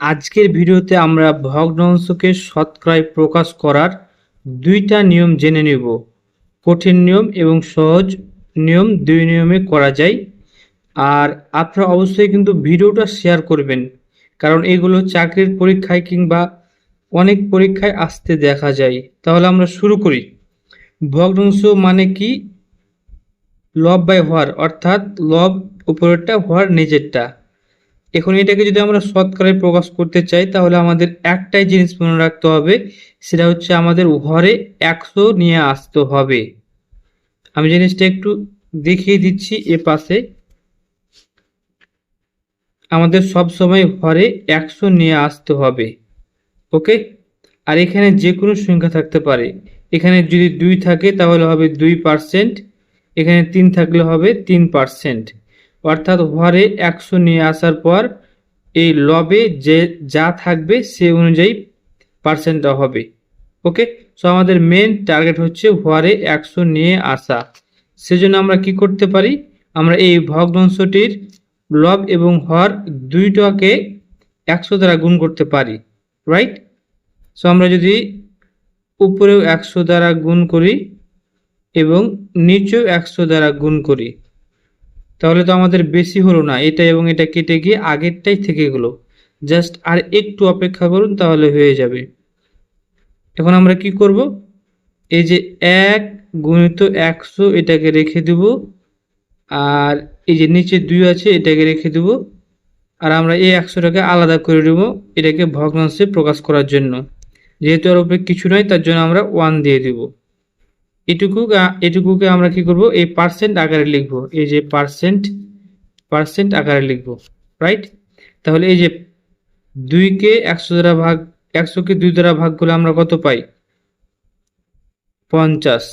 আজকের ভিডিওতে আমরা ভগ্নাংশকে শতকরায় প্রকাশ করার দুইটা নিয়ম জেনে নেব। কঠিন নিয়ম এবং সহজ নিয়ম, দুই নিয়মে করা যায়। আর আপনারা অবশ্যই কিন্তু ভিডিওটা শেয়ার করবেন, কারণ এগুলো চাকরির পরীক্ষায় কিংবা অনেক পরীক্ষায় আসতে দেখা যায়। তাহলে আমরা শুরু করি। ভগ্নাংশ মানে কি? লব বাই হর, অর্থাৎ লব উপরেরটা, হর নিচেরটা। এখন এটাকে যদি আমরা শতকরায় প্রকাশ করতে চাই, তাহলে আমাদের একটাই জিনিস মনে রাখতে হবে, সেটা হচ্ছে আমাদের হরে 100 নিয়ে আসতে হবে। আমি জিনিসটা একটু দেখিয়ে দিচ্ছি। এ পাশে আমাদের সব সময় হরে 100 নিয়ে আসতে হবে। ওকে। আর এখানে যে কোনো সংখ্যা থাকতে পারে। এখানে যদি 2 থাকে তাহলে হবে 2%, এখানে 3 থাকলে হবে 3%। অর্থাৎ হরে 100 নিয়ে আসার পর এই লবে যে যা থাকবে সে অনুযায়ী পার্সেন্টটা হবে। ওকে। সো আমাদের মেন টার্গেট হচ্ছে হরে 100 নিয়ে আসা। সেজন্য আমরা কি করতে পারি, আমরা এই ভগ্নাংশটির লব এবং হর দুইটাকে 100 দ্বারা গুণ করতে পারি, রাইট? সো আমরা যদি উপরেও 100 দ্বারা গুণ করি এবং নিচেও 100 দ্বারা গুণ করি, তাহলে তো আমাদের বেশি হলো না, এটা এবং এটা কেটে গিয়ে আগেরটাই থেকে গেলো। জাস্ট আর একটু অপেক্ষা করুন, তাহলে হয়ে যাবে। এখন আমরা কি করব, এই যে 1 গুণিত 100 এটাকে রেখে দেব, আর এই যে নিচে 2 আছে এটাকে রেখে দেব, আর আমরা এই 100টাকে আলাদা করে দেব এটাকে ভগ্নাংশে প্রকাশ করার জন্য। যেহেতু এর উপরে কিছু নয়, তার জন্য আমরা 1 দিয়ে দেব। এটুকুকে আমরা কি করব, এই পার্সেন্ট আকারে লিখব, এই যে পার্সেন্ট আকারে লিখব, রাইট? তাহলে এই যে 2কে 100 দ্বারা ভাগ, 100কে 2 দ্বারা ভাগ করলে আমরা কত পাই? 50,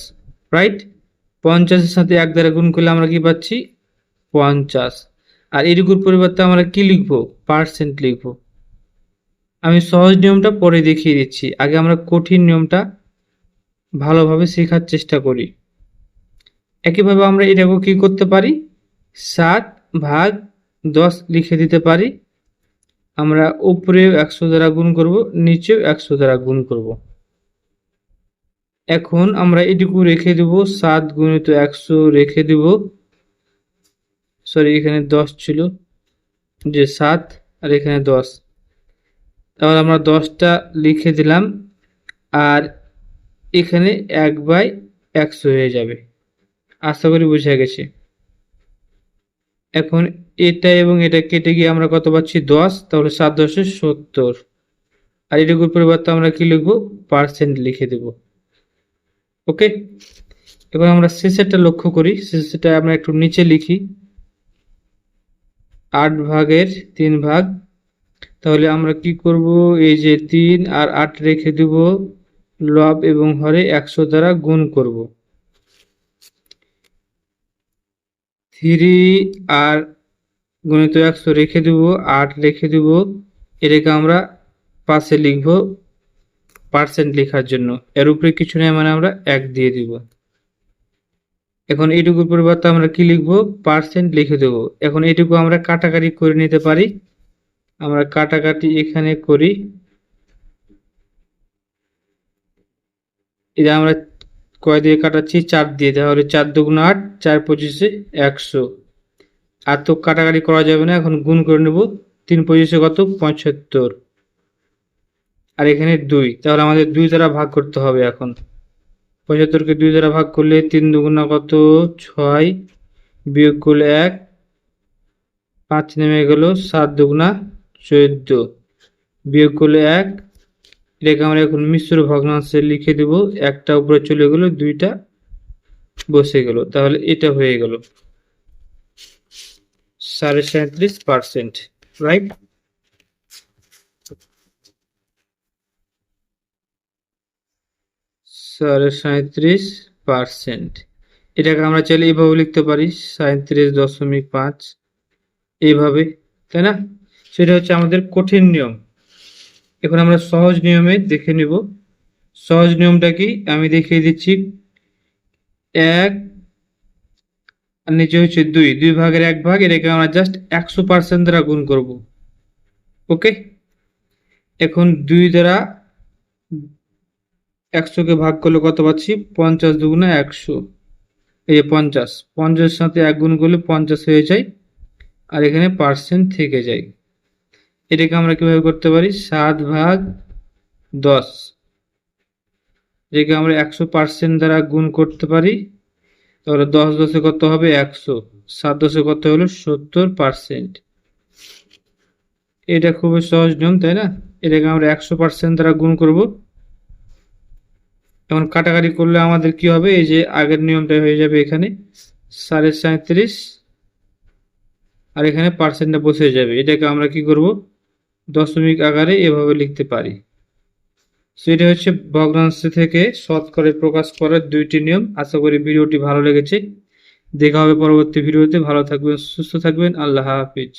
রাইট? 50-এর সাথে 1 দ্বারা গুণ করলে আমরা কি পাচ্ছি? 50। আর এটুকুর পরিবর্তে আমরা কি লিখব? পার্সেন্ট লিখব। আমি সহজ নিয়মটা পরে দেখিয়ে দিচ্ছি, আগে আমরা কঠিন নিয়মটা ভালোভাবে শেখার চেষ্টা করি। একইভাবে আমরা এটাকে কি করতে পারি, 7/10 লিখে দিতে পারি। আমরা উপরেও 100 দ্বারা গুণ করব, নিচেও 100 দ্বারা গুণ করব। এখন আমরা এটুকু রেখে দেব, 7 গুণিত 100 রেখে দেব, সরি এখানে 10 ছিল, যে 7 আর এখানে 10, তাহলে আমরা 10টা লিখে দিলাম, আর এখানে 1/100 হয়ে যাবে। আশা করি বুঝে গেছে। এখন এটা এবং এটা কেটে গিয়ে আমরা কত পাচ্ছি? 10, তাহলে 7×10 = 70। আর এটুকুর পরিবর্তে আমরা কি লিখব? পার্সেন্ট লিখে দেব। ওকে। এবার আমরা শেষেরটা লক্ষ্য করি, শেষেরটা আমরা একটু নিচে লিখি, 8/3 তাহলে আমরা কি করব, এই যে 3 আর 8 রেখে দেব, লব এবং হরে 100 দ্বারা গুণ করব। 3 আর গুণিত 100 রেখে দেব, 8 রেখে দেব, এটাকে আমরা পাশে লিখব পার্সেন্ট লেখার জন্য। এর উপরে কিছু নেই মানে আমরা 1 দিয়ে দিব। এখন এইটুকুর পরিবর্তে আমরা কি লিখব? পার্সেন্ট লিখে দেব। এখন এইটুকু আমরা কাটাকাটি করে নিতে পারি। আমরা কাটাকাটি এখানে করি, এই যে আমরা কয় দিয়ে কাটাচ্ছি? 4 দিয়ে। তাহলে 4 দুগুণ 8, 4 পঁচিশে 100। আর তো কাটাকাটি করা যাবে না, এখন গুণ করে নেব। 3 পঁচিশে কত? 75। আর এখানে 2, তাহলে আমাদের 2 দ্বারা ভাগ করতে হবে। এখন 75কে 2 দ্বারা ভাগ করলে 3 দুগুণা কত? 6, বিয়োগ করলে 1, 5 নেমে গেল, 7 দুগুণা 14, বিয়োগ করলে 1। এটাকে আমরা এখন মিশ্র ভগ্নাংশে লিখে দেব, একটা উপরে চলে গেল, 2টা বসে গেল, তাহলে এটা হয়ে গেল 37.5%, রাইট? সাড়ে 37%। এটাকে আমরা চাইলে এইভাবে লিখতে পারি, 37.5, এইভাবে, তাই না? সেটা হচ্ছে আমাদের কঠিন নিয়ম। এখন আমরা সহজ নিয়মে দেখে নিব। সহজ নিয়মটা কি আমি দেখিয়ে দিচ্ছি। 1 আর নিচে হচ্ছে 2 ভাগের 1 ভাগ, এটাকে আমরা জাস্ট 100% দ্বারা গুণ করব। ওকে। এখন 2 দ্বারা 100-কে ভাগ করলে কত পাচ্ছি? 50 দুগুণে 100, এই যে 50, 50 সাথে 1 গুণ করলে 50 হয়ে যায়, আর এখানে পার্সেন্ট থেকে যায়। এটাকে আমরা কিভাবে করতে পারি? 7/10, যেটাকে আমরা 100% দ্বারা গুণ করতে পারি। তাহলে 10 10-এ কত হবে? 100, 7 10-এ কত হলো? 70%। এটা খুবই সহজ নিয়ম, তাই না? এটাকে আমরা 100% দ্বারা গুণ করব। এখন কাটাকাটি করলে আমাদের কি হবে? এই যে আগের নিয়মটা হয়ে যাবে, এখানে 37.5 আর এখানে পার্সেন্টটা বসে যাবে। এটাকে আমরা কি করব? দশমিক আকারে এভাবে লিখতে পারি। সো এটা হচ্ছে ভগ্নাংশ থেকে শতকরা প্রকাশ করার 2টি নিয়ম। আশা করি ভিডিওটি ভালো লেগেছে। দেখা হবে পরবর্তী ভিডিওতে। ভালো থাকবেন, সুস্থ থাকবেন। আল্লাহ হাফিজ।